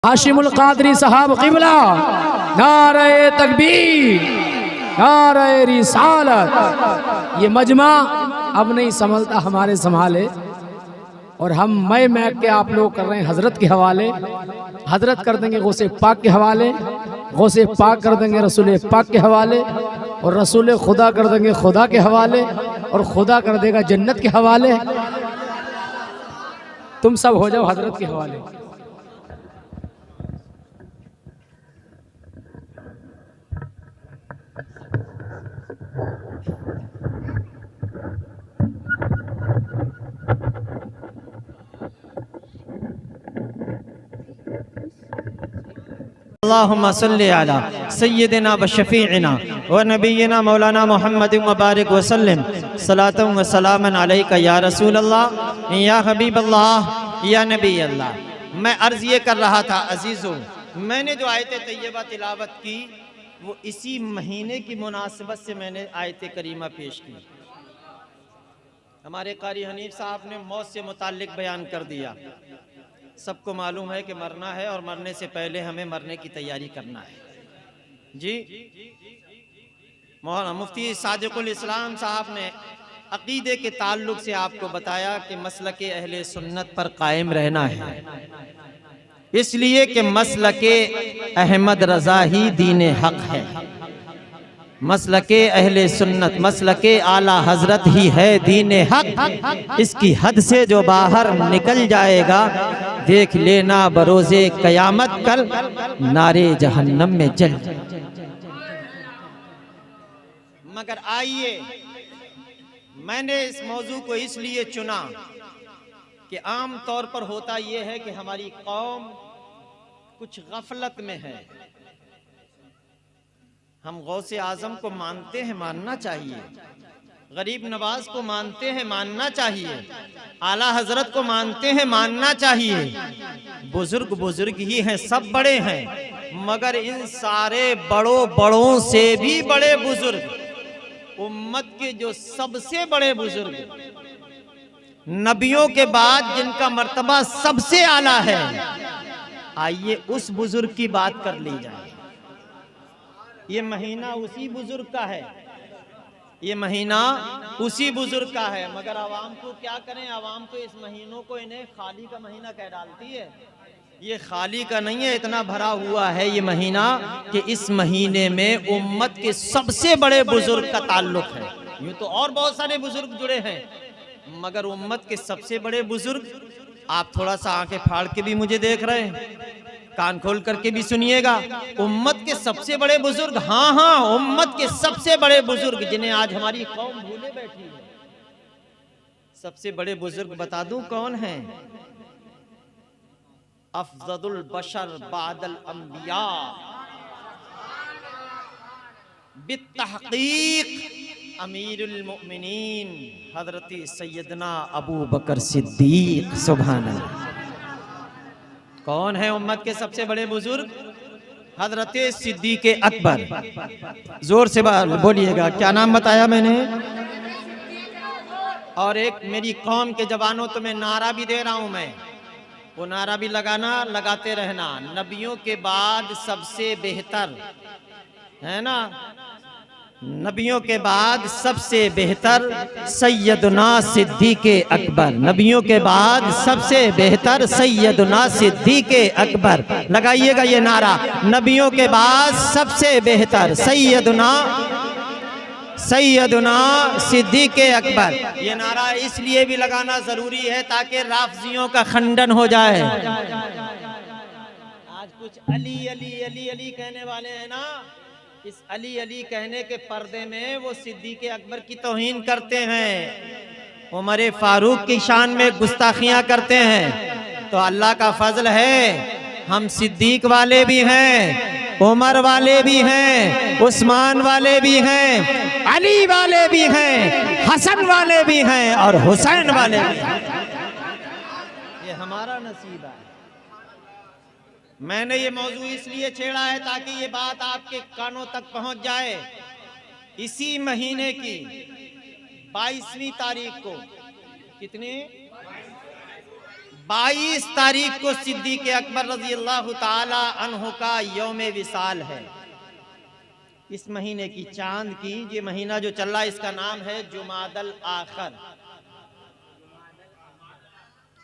हाशिमुल कादरी साहब क़िबला, नारे तकबीर, नारे रिसालत। ये मजमा अब नहीं संभलता, हमारे संभाले। और हम मैं के आप लोग कर रहे हैं हजरत के हवाले। हजरत कर देंगे गौसे पाक के हवाले, गौसे पाक कर देंगे रसूल पाक के हवाले, और रसूल खुदा कर देंगे खुदा के हवाले, और खुदा कर देगा जन्नत के हवाले। तुम सब हो जाओ हजरत के हवाले। अल्लाहुम्मा सल्ली अला सय्यिदिना व शफीइना व नबीना मौलाना मुहम्मद व बारिक व सल्लिम सलातन व सलामन अलैका या रसूल अल्लाह या हबीब अल्लाह या नबी अल्लाह। मैं अर्ज़ ये कर रहा था अजीज़ों, मैंने जो आयत तैयबा तिलावत की वो इसी महीने की मुनासिबत से मैंने आयत करीमा पेश की। हमारे कारी हनीफ साहब ने मौत से मुताल्लिक बयान कर दिया। सबको मालूम है कि मरना है और मरने से पहले हमें मरने की तैयारी करना है। जी मौलाना मुफ्ती सादिकुल इस्लाम साहब ने अकीदे के ताल्लुक से आपको बताया कि मसलके अहले सुन्नत पर कायम रहना है, इसलिए कि मसलके अहमद रज़ा ही दीन हक है। मसलके अहले सुन्नत, मसलके आला हजरत ही है दीन हक। इसकी हद से जो बाहर निकल जाएगा देख लेना बरोज़े कयामत कल नारे जहन्नम में जल। मगर आइए, मैंने इस मौजू को इसलिए चुना कि आम तौर पर होता यह है कि हमारी कौम कुछ गफलत में है। हम गौसे आजम को मानते हैं, मानना चाहिए। गरीब नवाज को मानते हैं, मानना चाहिए। आला हजरत को मानते हैं, मानना चाहिए। बुजुर्ग बुजुर्ग ही हैं, सब बड़े हैं, मगर इन सारे बड़ों से भी बड़े बुजुर्ग, उम्मत के जो सबसे बड़े बुजुर्ग, नबियों के बाद जिनका मर्तबा सबसे आला है, आइए उस बुजुर्ग की बात कर ली जाए। ये महीना उसी बुजुर्ग का है, ये महीना उसी बुजुर्ग का है। मगर आवाम को क्या करें, आवाम तो इस महीनों को इन्हें खाली का महीना कह डालती है। ये खाली का नहीं है, इतना भरा हुआ है ये महीना कि इस महीने में उम्मत के सबसे बड़े बुजुर्ग का ताल्लुक है। यूँ तो और बहुत सारे बुजुर्ग जुड़े हैं, मगर उम्मत के सबसे बड़े बुजुर्ग, आप थोड़ा सा आंखें फाड़ के भी मुझे देख रहे हैं, कान खोल करके भी सुनिएगा। उम्मत के सबसे बड़े बुजुर्ग, हाँ, उम्मत के सबसे बड़े बुजुर्ग जिन्हें आज हमारी कौम भूले बैठी है। सबसे बड़े बुजुर्ग बता दूं कौन हैं? अफजलुल बशर बादल अंबिया बित्तहकीक अमीरुल मोमिनीन हजरत सैयदना अबू बकर सिद्दीक। सुभान अल्लाह। कौन है उम्मत के सबसे बड़े बुजुर्ग? हजरत सिद्दीक अकबर। जोर से बोलिएगा, क्या नाम बताया मैंने? और एक मेरी कौम के जवानों, तो मैं नारा भी दे रहा हूं, मैं वो नारा भी लगाना, लगाते रहना। नबियों के बाद सबसे बेहतर है ना, नबियों के बाद सबसे बेहतर सैयदना सिद्दीक अकबर। नबियों के बाद सबसे बेहतर सैयदना सिद्दीक अकबर। लगाइएगा ये नारा, नबियों के बाद सबसे बेहतर सैयदना सिद्दीक अकबर। ये नारा इसलिए भी लगाना जरूरी है ताकि राफजियों का खंडन हो जाए। आज कुछ अली अली अली अली कहने वाले हैं ना, इस अली अली कहने के पर्दे में वो सिद्दीक अकबर की तौहीन करते हैं, उमर फारूक की शान में गुस्ताखियां करते हैं। तो अल्लाह का फजल है, हम सिद्दीक वाले भी हैं, उमर वाले भी हैं, उस्मान वाले भी हैं, अली वाले भी हैं, हसन वाले भी हैं और हुसैन वाले भी हैं। ये हमारा नसीब है। मैंने ये मौजू इसलिए छेड़ा है ताकि ये बात आपके कानों तक पहुंच जाए। इसी महीने की 22वीं तारीख को, कितनी 22 तारीख को सिद्दीक़ अकबर रज़ी अल्लाह ताला अन्हु का यौम विसाल है। इस महीने की चांद की, ये महीना जो चल रहा है इसका नाम है जुमादल आखिर।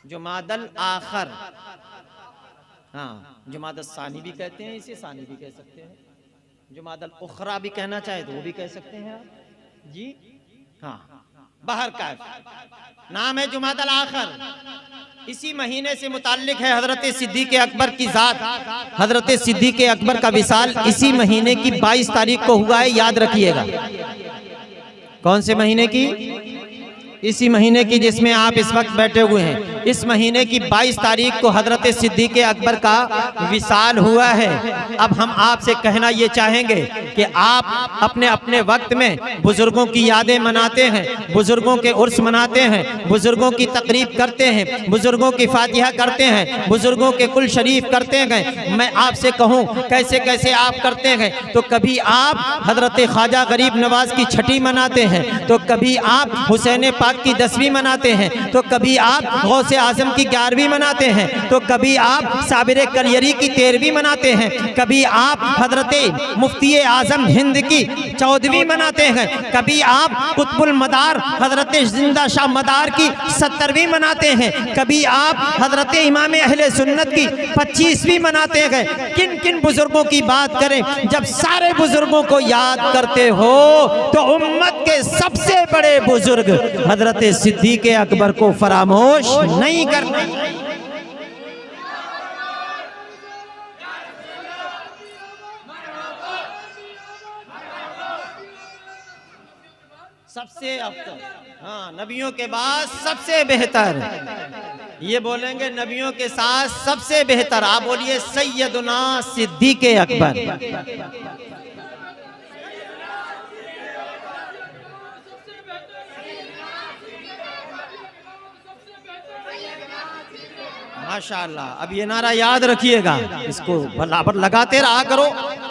जुमादल आखिर, हाँ जुमादल सानी भी कहते हैं, इसे सानी भी कह सकते हैं, जुमादल उखरा भी कहना चाहे तो वो भी कह सकते हैं आप जी। हाँ बाहर का नाम है जुमादल आखिर। इसी महीने से मुताल्लिक है हजरत सिद्दीक़ अकबर की जात। हजरत सिद्दीक़ अकबर का विसाल इसी महीने की 22 तारीख को हुआ है, याद रखिएगा। कौन से महीने की? इसी महीने की जिसमें आप इस वक्त बैठे हुए हैं। इस महीने की 22 तारीख को हजरत सिद्दीक़ अकबर का विसाल हुआ है। अब हम आपसे कहना ये चाहेंगे कि आप अपने अपने वक्त में बुजुर्गों की यादें मनाते हैं, बुजुर्गों के उर्स मनाते हैं, बुजुर्गों की तकरीब करते हैं, बुजुर्गों की फातिहा करते हैं, बुजुर्गों के कुल शरीफ करते हैं। मैं आपसे कहूँ कैसे कैसे आप करते हैं, तो कभी आप हजरत ख्वाजा गरीब नवाज की छठी मनाते हैं, तो कभी आप हुसैन पाक की 10वीं मनाते हैं, तो कभी आप गौसे आजम की 11वीं मनाते हैं, तो कभी आप साबिर कलियरी की 13वीं मनाते हैं, कभी आप हजरत मुफ्ती आजम हिंद की 14वीं मनाते हैं, कभी आप कुतुबुल मदार हजरत जिंदा शाह मदार की 70वीं मनाते हैं, कभी आप हजरत इमाम अहले सुन्नत की 25वीं मनाते हैं। किन किन बुजुर्गों की बात करें, जब सारे बुजुर्गों को याद करते हो तो उम्मत के सबसे बड़े बुजुर्ग हजरत सिद्दीक़ अकबर को फरामोश नहीं करना। सबसे अफजल, हाँ नबियों के बाद सबसे बेहतर, ये बोलेंगे नबियों के साथ सबसे बेहतर। आप बोलिए सैयदुना सिद्दीक़ अकबर। माशाअल्लाह। अब ये नारा याद रखिएगा, इसको बराबर लगाते रहा करो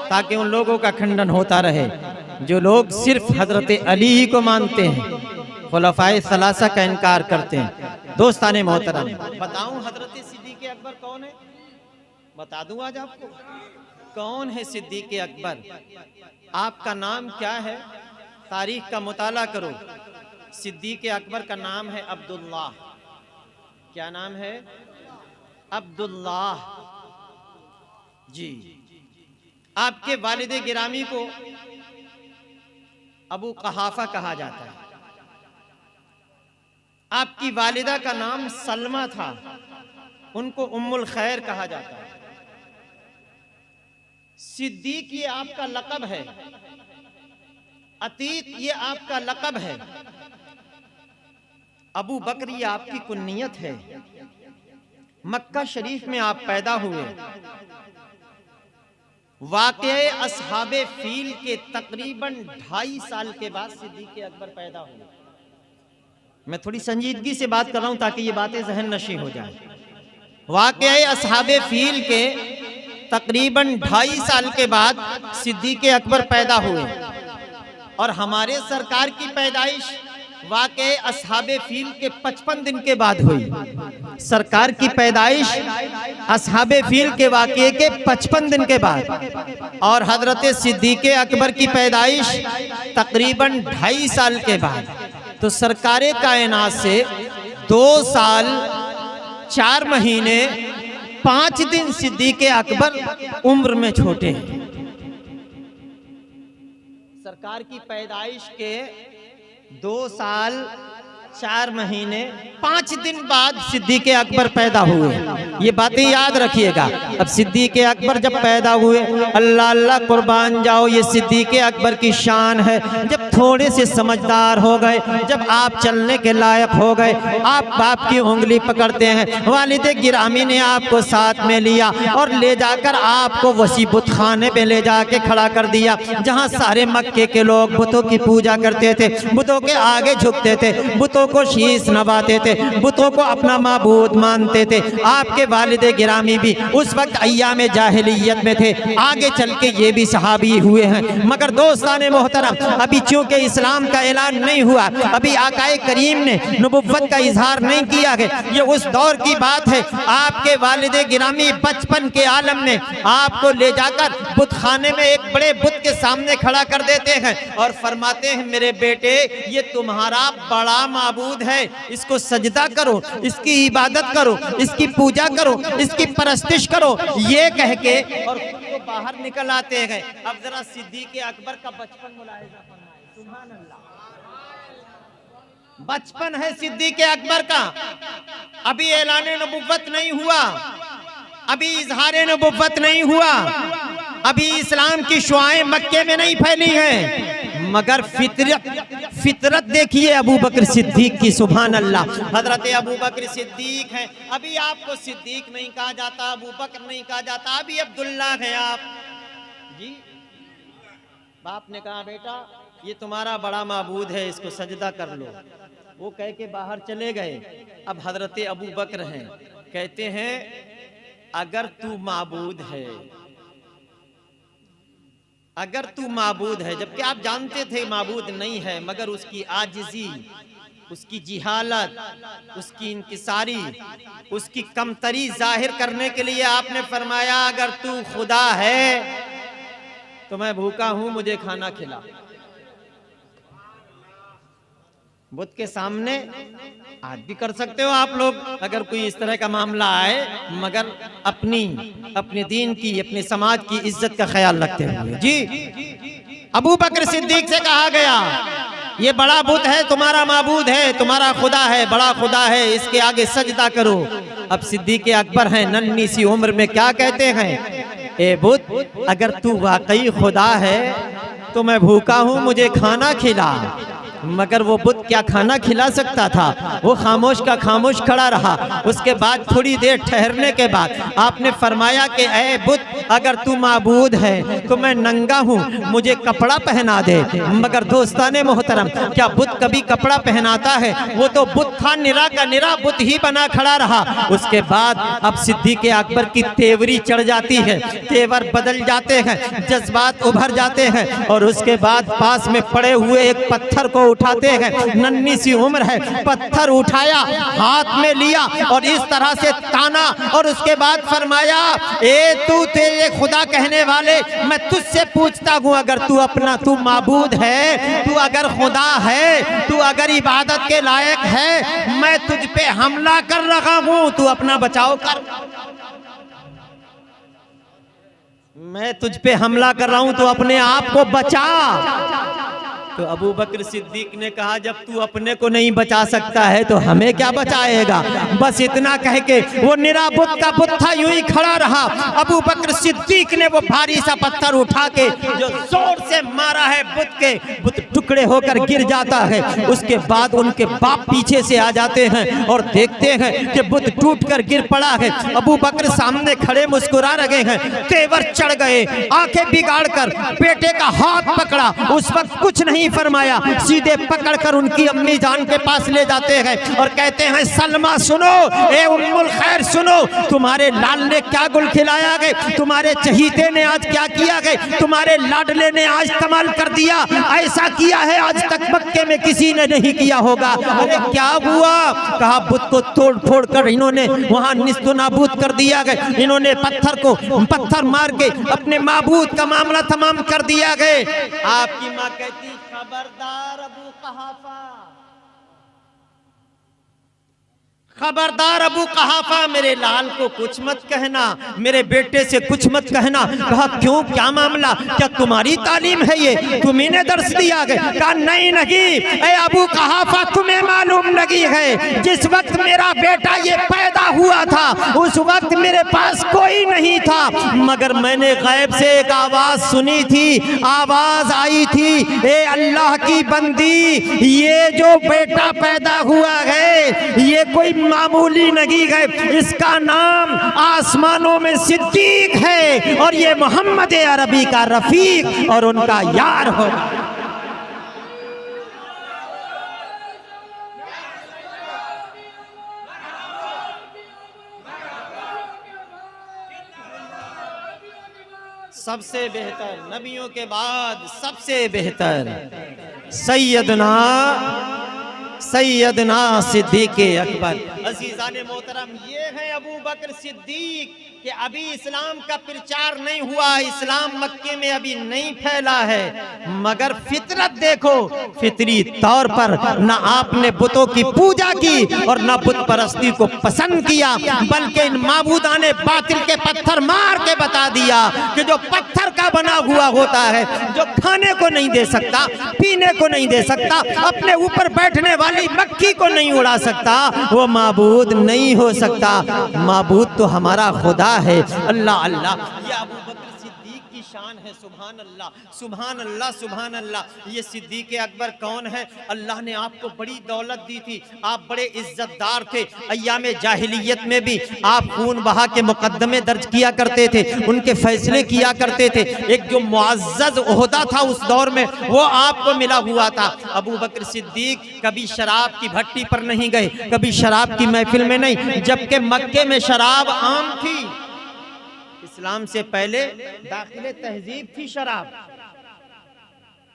ताकि उन लोगों का खंडन होता रहे जो लोग सिर्फ हजरत अली ही को मानते हैं, खुलफाए सलासा का इनकार करते हैं। दोस्ताने मोहतरम, बताऊं हजरत सिद्दीक़ अकबर कौन है? बता दूं आज आपको कौन है सिद्दीक़ अकबर। आपका नाम क्या है? तारीख का मुताला करो। सिद्दीक़ अकबर का नाम है अब्दुल्लाह। क्या नाम है? अब्दुल्लाह जी। आपके वालिद गिरामी को अबू कहाफा कहा जाता है। आपकी वालिदा का नाम सलमा था, उनको उम्मुल खैर कहा जाता है। सिद्दीक ये आपका लक़ब है, अतीक ये आपका लक़ब है, अबू बकर ये आपकी कुन्नियत है। मक्का शरीफ में आप पैदा हुए। वाक़े असहाबे फील के तकरीबन 2.5 साल के बाद सिद्दीक़ अकबर पैदा हुए। मैं थोड़ी संजीदगी से बात कर रहा हूं ताकि ये बातें जहन नशी हो जाए। वाक़े असहाबे फील के तकरीबन 2.5 साल के बाद सिद्दीक़ अकबर पैदा हुए और हमारे सरकार की पैदाइश वाक़े असहाबे फील के 55 दिन के बाद हुई। सरकार की पैदाइश असहाबे फील के वाक़े के 55 दिन के बाद और हजरत सिद्दीक़ अकबर की पैदाइश तकरीबन 2.5 साल के बाद। तो सरकारे कायनात से 2 साल 4 महीने 5 दिन सिद्दीक़ अकबर उम्र में छोटे हैं। सरकार की पैदाइश के 2 साल 4 महीने 5 दिन बाद सिद्दीक़ अकबर पैदा हुए। ये बातें याद रखिएगा। अब सिद्दीक़ अकबर जब पैदा हुए, अल्लाह अल्लाह कुर्बान जाओ, ये सिद्दीक़ अकबर की शान है। जब थोड़े से समझदार हो गए, जब आप चलने के लायक हो गए, आप बाप की उंगली पकड़ते हैं, वालिद गिरामी ने आपको साथ में लिया और ले जाकर आपको वसी बुत खाने पे ले जाके खड़ा कर दिया, जहाँ सारे मक्के के लोग बुतों की पूजा करते थे, बुतों के आगे झुकते थे, बुतों बुतों को शीश नवाते थे, बुतों को अपना माबूद मानते थे। आपके वालिद गिरामी भी उस वक्त अय्याम जाहिलियत में थे, आगे चल के ये भी सहाबी हुए हैं। मगर दोस्ताने मोहतरम, अभी चूंकि इस्लाम का ऐलान नहीं हुआ, अभी आकाए करीम ने नबुव्वत का इजहार नहीं किया है, ये उस दौर की बात है। आपके वालिद गिरामी बचपन के आलम में आपको ले जाकर बुत खाने में एक बड़े बुत के सामने खड़ा कर देते हैं और फरमाते हैं, मेरे बेटे ये तुम्हारा बड़ा माबूद है, इसको सजदा करो, इसकी इबादत करो, इसकी पूजा करो, इसकी परस्तिश करो, ये कह के और खुद को बाहर निकल आते हैं। अब जरा सिद्दीक़ अकबर का बचपन मुलाहिजा फरमाए, सुभान अल्लाह। बचपन है सिद्दीक़ अकबर का, अभी ऐलान नबुव्वत नहीं हुआ, अभी इजहार नबुव्वत नहीं हुआ, अभी इस्लाम की शुआएं मक्के में नहीं फैली हैं, मगर फितरत देखिए अबू बकर सिद्दीक की, सुभान अल्लाह। हजरत अबू बकर सिद्दीक हैं, अभी आपको सिद्दीक नहीं कहा जाता, अबू बकर नहीं कहा जाता, अभी अब्दुल्ला हैं आप जी। बाप ने कहा, बेटा ये तुम्हारा बड़ा माबूद है, इसको सजदा कर लो। वो कह के बाहर चले गए। अब हजरत अबू बकर हैं, कहते हैं, अगर तू माबूद है, अगर तू माबूद है, जबकि आप जानते थे माबूद नहीं है, मगर उसकी आजिजी, उसकी जिहालत, उसकी इंकिसारी, उसकी कमतरी जाहिर करने के लिए आपने फरमाया, अगर तू खुदा है तो मैं भूखा हूं, मुझे खाना खिला। बुत के सामने आज भी कर सकते हो आप लोग, अगर कोई इस तरह का मामला आए, मगर अपने दीन की, अपने समाज की इज्जत का ख्याल रखते हुए। जी, अबू बकर सिद्दीक से कहा गया, ये बड़ा बुत है, तुम्हारा माबूद है, तुम्हारा खुदा है, बड़ा खुदा है, इसके आगे सजदा करो। अब सिद्दीक अकबर हैं, नन्ही सी उम्र में क्या कहते हैं, ए बुत, अगर तू वाकई खुदा है तो मैं भूखा हूं, मुझे खाना खिला। मगर वो बुत क्या खाना खिला सकता था, वो खामोश का खामोश खड़ा रहा। उसके बाद थोड़ी देर ठहरने के बाद आपने फरमाया कि ऐ बुत, अगर तू माबूद है तो मैं नंगा हूँ, मुझे कपड़ा पहना दे। मगर दोस्ताने मोहतरम, क्या बुत कभी कपड़ा पहनाता है? वो तो बुत था, निरा का निरा बुत ही बना खड़ा रहा। उसके बाद अब सिद्दीक़ अकबर की तेवरी चढ़ जाती है, तेवर बदल जाते हैं, जज्बात उभर जाते हैं, और उसके बाद पास में पड़े हुए एक पत्थर को उठाते हैं। नन्ही सी उम्र है, पत्थर उठाया, हाथ में लिया और इस तरह से ताना, और उसके बाद फरमाया, ए तू तेरे खुदा कहने वाले, मैं तुझसे पूछता हूँ, अगर तू माबूद है, तू अगर खुदा है, तू अगर इबादत के लायक है, मैं तुझ पे हमला कर रहा हूँ, तू अपना बचाव कर। मैं तुझ पे हमला कर रहा हूं, तो अपने आप को बचा। तो अबू बकर सिद्दीक ने कहा, जब तू अपने को नहीं बचा सकता है तो हमें क्या बचाएगा। बस इतना कह के वो निरा बुत का बुत था, यूं ही खड़ा रहा। अबू बकर सिद्दीक ने वो भारी सा पत्थर उठा के जो जोर से मारा है, बुत टुकड़े होकर गिर जाता है। उसके बाद उनके बाप पीछे से आ जाते हैं और देखते हैं कि बुत टूट कर गिर पड़ा है। अबू बकर सामने खड़े मुस्कुरा रहे हैं, तेवर चढ़ गए, आंखें बिगाड़ कर बेटे का हाथ पकड़ा। उस वक्त कुछ नहीं फरमाया, सीधे पकड़कर उनकी अम्मी जान के पास ले जाते हैं और कहते हैं, सलमा सुनो, ए उम्मुल खैर सुनो, तुम्हारे लाल ने क्या गुल खिलाया गए, तुम्हारे चहीते ने आज क्या किया गए, तुम्हारे लाडले ने आज कमाल कर दिया, ऐसा किया है आज तक मक्के में किसी ने नहीं किया होगा। अरे क्या हुआ? कहा, बुत को तोड़ फोड़ कर इन्होंने वहां निस्तो नाबूद कर दिया गया, इन्होंने पत्थर मार के अपने माबूद का मामला तमाम कर दिया गए। आपकी माँ कहती, खबरदार अबू कहाफा, खबरदार अबू कहाफा, मेरे लाल को कुछ मत कहना, मेरे बेटे से कुछ मत कहना। कहा, क्यों, क्या मामला, क्या तुम्हारी तालीम है ये, तुम्ही ने दर्श दिया गया? कहा, नहीं ए अबू कहाफा, तुम्हें मालूम नहीं है, जिस वक्त मेरा बेटा ये पैदा हुआ था उस वक्त मेरे पास कोई नहीं था, मगर मैंने गैब से एक आवाज सुनी थी, आवाज आई थी, ए अल्लाह की बंदी, ये जो बेटा पैदा हुआ है ये कोई मामूली नहीं है, इसका नाम आसमानों में सिद्दीक है और ये मोहम्मद अरबी का रफीक और उनका यार होगा। सबसे बेहतर, नबियों के बाद सबसे बेहतर सैयदना सिद्दीक अकबर। अजीज़ान मोहतरम, ये है अबू बकर सिद्दीक कि अभी इस्लाम का प्रचार नहीं हुआ, इस्लाम मक्के में अभी नहीं फैला है, मगर फितरत देखो, फितरी तौर पर न आपने बुतों की पूजा की और न बुत परस्ती को पसंद किया, बल्कि इन माबूदाने बातिल के पत्थर मार के बता दिया कि जो पत्थर का बना हुआ होता है, जो खाने को नहीं दे सकता, पीने को नहीं दे सकता, अपने ऊपर बैठने वाली मक्खी को नहीं उड़ा सकता, वो माबूद नहीं हो सकता। माबूद तो हमारा खुदा है। अल्लाह अल्लाह, ये अबू बकर सिद्दीक की शान है। सुभान अल्लाह, सुभान अल्लाह, सुभान अल्लाह। ये सिद्दीक अकबर कौन है? अल्लाह ने आपको बड़ी दौलत दी थी, आप बड़े इज्जतदार थे। अय्याम जाहिलियत में भी आप खून बहा के मुकद्दमे दर्ज किया करते थे, उनके फैसले किया करते थे। एक जो मुअज़्ज़ज़ ओहदा था उस दौर में, वो आपको मिला हुआ था। अबू बकर सिद्दीक कभी शराब की भट्टी पर नहीं गए, कभी शराब की महफिल में नहीं, जबकि मक्के में शराब आम थी। इस्लाम से पहले दाखिले तहजीब थी शराब,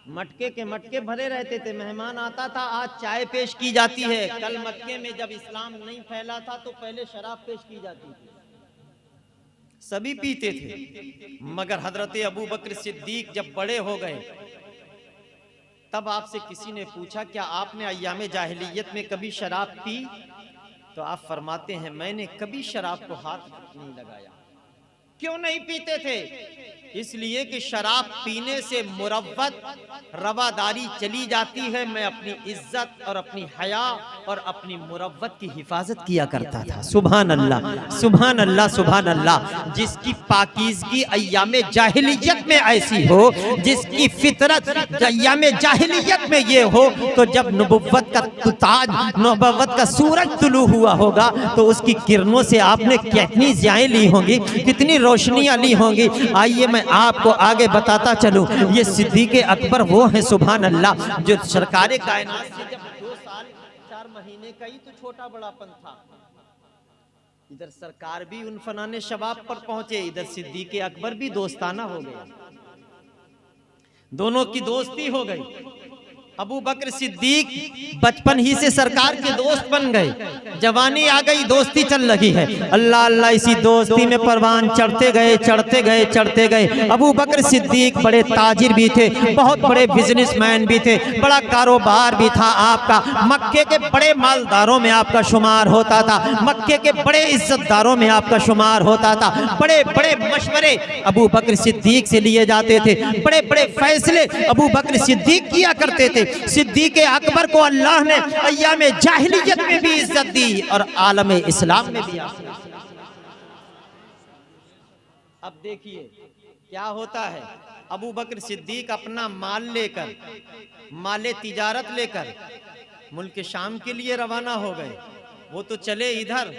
मटके के मटके भरे रहते थे, मेहमान आता था, आज चाय पेश की जाती है। कल मक्के में जब इस्लाम नहीं फैला था तो पहले शराब पेश की जाती थी, सभी पीते थे। मगर हजरत अबू बकर सिद्दीक जब बड़े हो गए, तब आपसे किसी ने पूछा क्या आपने अय्याम जाहिलियत में कभी शराब पी? तो आप फरमाते हैं मैंने कभी शराब को हाथ नहीं लगाया। क्यों नहीं पीते थे? इसलिए कि शराब पीने से मुरव्वत रवादारी चली जाती है। मैं अपनी इज्जत और अपनी हया और अपनी मुरव्वत की हिफाजत किया करता था। सुभान अल्लाह, सुभान अल्लाह, सुभान अल्लाह। जिसकी पाकीज़गी अय्याम जाहिलियत में ऐसी हो, जिसकी फितरत अय्याम जाहिलियत में ये हो, तो जब नबुव्वत का ताज, नबुव्वत का सूरज तुलू हुआ होगा तो उसकी किरणों से आपने कितनी ज़ियाएं ली होंगी, कितनी रोशनियां ली होंगी। आइए मैं आपको आगे बताता चलूं। ये सिद्दीक अकबर वो है, सुभान अल्लाह, जो सरकार कायनात से जब 2 साल 4 महीने का ही तो छोटा बड़ापन था, इधर सरकार भी उन फनाने शबाब पर पहुंचे, इधर सिद्दीक अकबर भी दोस्ताना हो गया, दोनों की दोस्ती हो गई। अबू बकर सिद्दीक बचपन ही से सरकार के दोस्त बन गए, जवानी आ गई, दोस्ती चल लगी है। अल्लाह अल्लाह, इसी दोस्ती में परवान चढ़ते गए, चढ़ते गए, चढ़ते गए। अबू बकर सिद्दीक बड़े ताजिर भी थे, बहुत बड़े बिजनेसमैन भी थे, बड़ा कारोबार भी था आपका। मक्के के बड़े मालदारों में आपका शुमार होता था, मक्के के बड़े इज्जतदारों में आपका शुमार होता था। बड़े बड़े मशवरे अबू बकर सिद्दीक से लिए जाते थे, बड़े बड़े फैसले अबू बकर सिद्दीक किया करते थे। सिद्दीक अकबर को अल्लाह ने अय्याम जाहिलियत में भी इज्जत दी और आलम इस्लाम में भी। अब देखिए क्या होता है। अबू बकर सिद्दीक अपना माल लेकर, माले तिजारत लेकर मुल्क शाम के लिए रवाना हो गए। वो तो चले इधर,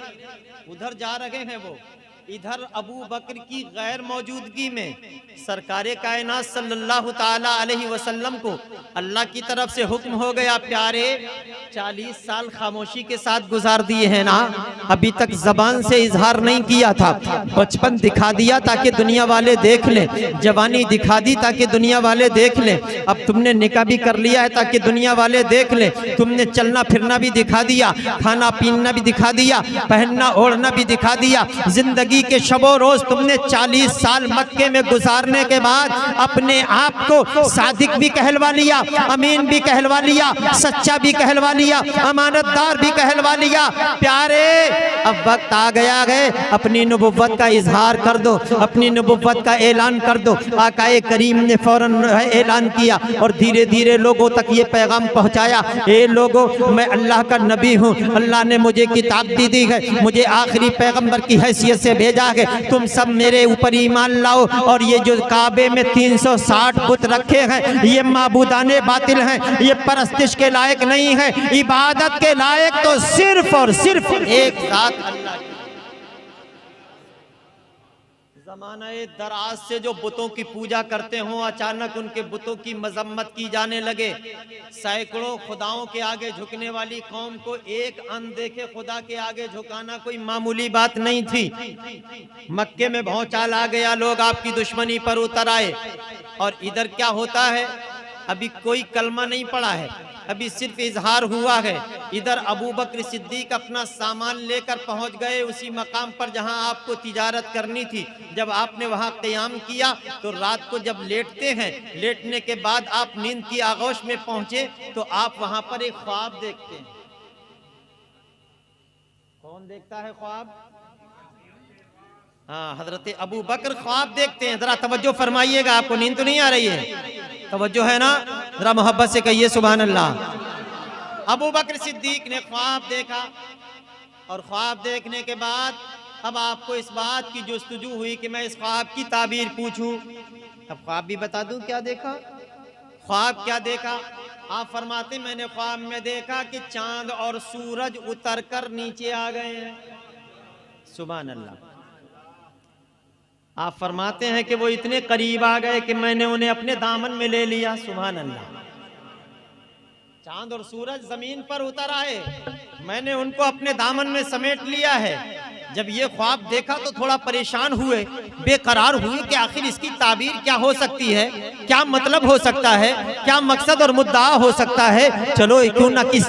उधर जा रहे हैं वो। इधर अबू बकर की गैर मौजूदगी में सरकारे कायनात सल्लल्लाहु ताला अलैहि वसल्लम को अल्लाह की तरफ से हुक्म हो गया, प्यारे 40 साल खामोशी के साथ गुजार दिए हैं ना, अभी तक जबान से इजहार नहीं किया था। बचपन दिखा दिया ताकि दुनिया वाले देख लें, जवानी दिखा दी ताकि दुनिया वाले देख लें, अब तुमने निकाह भी कर लिया है ताकि दुनिया वाले देख लें, तुमने चलना फिरना भी दिखा दिया, खाना पीना भी दिखा दिया, पहनना ओढ़ना भी दिखा दिया। जिंदगी के शबो रोज तुमने 40 साल मक्के में गुजारने के बाद अपने आप को सादिक भी कहलवा लिया, अमीन भी कहलवा लिया, सच्चा भी कहलवा लिया, अमानतदार भी कहलवा लिया। प्यारे अब वक्त आ गया है, अपनी नबुव्वत का इजहार कर दो, अपनी नबुव्वत का ऐलान कर दो। आकाए करीम ने फौरन ऐलान किया और धीरे धीरे लोगों तक ये पैगाम पहुंचाया, ए लोगों, मैं अल्लाह का नबी हूँ, अल्लाह ने मुझे किताब दी है, मुझे आखिरी पैगंबर की हैसियत से भेजा है, तुम सब मेरे ऊपर ईमान लाओ। और ये जो काबे में 360 बुत रखे हैं, ये माबूदाने बातिल हैं, ये परस्तिश के लायक नहीं है, इबादत के लायक तो सिर्फ और सिर्फ एक साथ अल्लाह की। ज़माने दराज से जो बुतों की पूजा करते हों, अचानक उनके बुतों की मजम्मत की जाने लगे। सैकड़ों खुदाओं के आगे झुकने वाली कौम को एक अनदेखे खुदा के आगे झुकाना कोई मामूली बात नहीं थी। मक्के में भौचाल आ गया, लोग आपकी दुश्मनी पर उतर आए। और इधर क्या होता है, अभी कोई कलमा नहीं पड़ा है, अभी सिर्फ इजहार हुआ है। इधर अबू बकर सिद्दीक अपना सामान लेकर पहुंच गए उसी मकाम पर जहां आपको तिजारत करनी थी। जब आपने वहां क़याम किया तो रात को जब लेटते हैं, लेटने के बाद आप नींद की आगोश में पहुंचे तो आप वहां पर एक ख्वाब देखते हैं। कौन देखता है ख्वाब? हाँ, हजरत अबू बकर ख्वाब देखते हैं। जरा तवज्जो फरमाइएगा, आपको नींद तो नहीं आ रही है? तवज्जो है ना? जरा मोहब्बत से कहिए सुभान अल्लाह। अबू बकर सिद्दीक ने ख्वाब देखा और ख्वाब देखने के बाद अब आपको इस बात की जुस्तजू हुई कि मैं इस ख्वाब की ताबीर पूछूं। अब ख्वाब भी बता दूं क्या देखा। ख्वाब क्या देखा? आप फरमाते मैंने ख्वाब में देखा कि चांद और सूरज उतरकर नीचे आ गए हैं। सुभान अल्लाह। आप फरमाते हैं कि वो इतने करीब आ गए कि मैंने उन्हें अपने दामन में ले लिया। सुभान अल्लाह। चांद और सूरज जमीन पर उतर आए, मैंने उनको अपने दामन में समेट लिया है। जब ये ख्वाब देखा तो थोड़ा परेशान हुए, बेकरार हुए कि आखिर इसकी ताबीर क्या हो सकती है, क्या मतलब हो सकता है, क्या मकसद और मुद्दा हो सकता है। चलो क्यों ना किस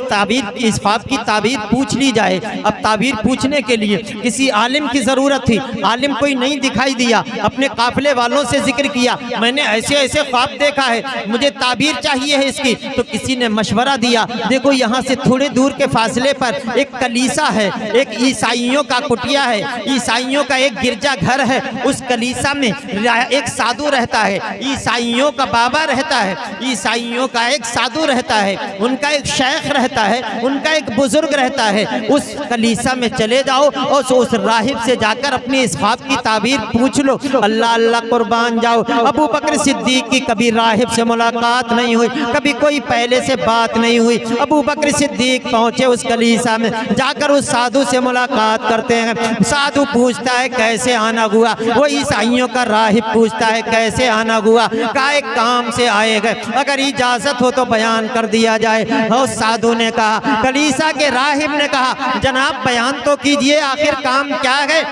ख्वाब की ताबीर पूछ ली जाए। अब ताबीर पूछने के लिए किसी आलिम की जरूरत थी। आलिम कोई नहीं दिखाई दिया। अपने काफिले वालों से जिक्र किया, मैंने ऐसे ऐसे ख्वाब देखा है, मुझे ताबीर चाहिए है इसकी। तो किसी ने मशवरा दिया, देखो यहाँ से थोड़े दूर के फासले पर एक कलीसा है, एक ईसाइयों का कुटिया है, ईसाइयों का एक गिरजा घर है। उस कलीसा में एक साधु रहता है, ईसाइयों का बाबा रहता है, ईसाइयों का एक साधु रहता है, उनका एक शेख रहता है, उनका एक बुजुर्ग रहता है। उस कलीसा में चले जाओ और उस राहिब से जाकर अपनी इस ख्वाब की ताबीर पूछ लो। अल्लाह अल्लाह कुर्बान जाओ। अबू बकर सिद्दीक की कभी राहिब से मुलाकात नहीं हुई, कभी कोई पहले से बात नहीं हुई। अबू बकर सिद्दीक पहुंचे उस कलीसा में, जाकर उस साधु से मुलाकात करते हैं। साधु पूछता है कैसे आना हुआ, वो ईसाइयों का राहिब पूछता है कैसे आना हुआ। का एक काम से आए गए, अगर इजाजत हो तो बयान कर दिया जाए। और साधु ने कहा, कलीसा के राहिब ने कहा, जनाब बयान तो कीजिए, आखिर काम क्या है?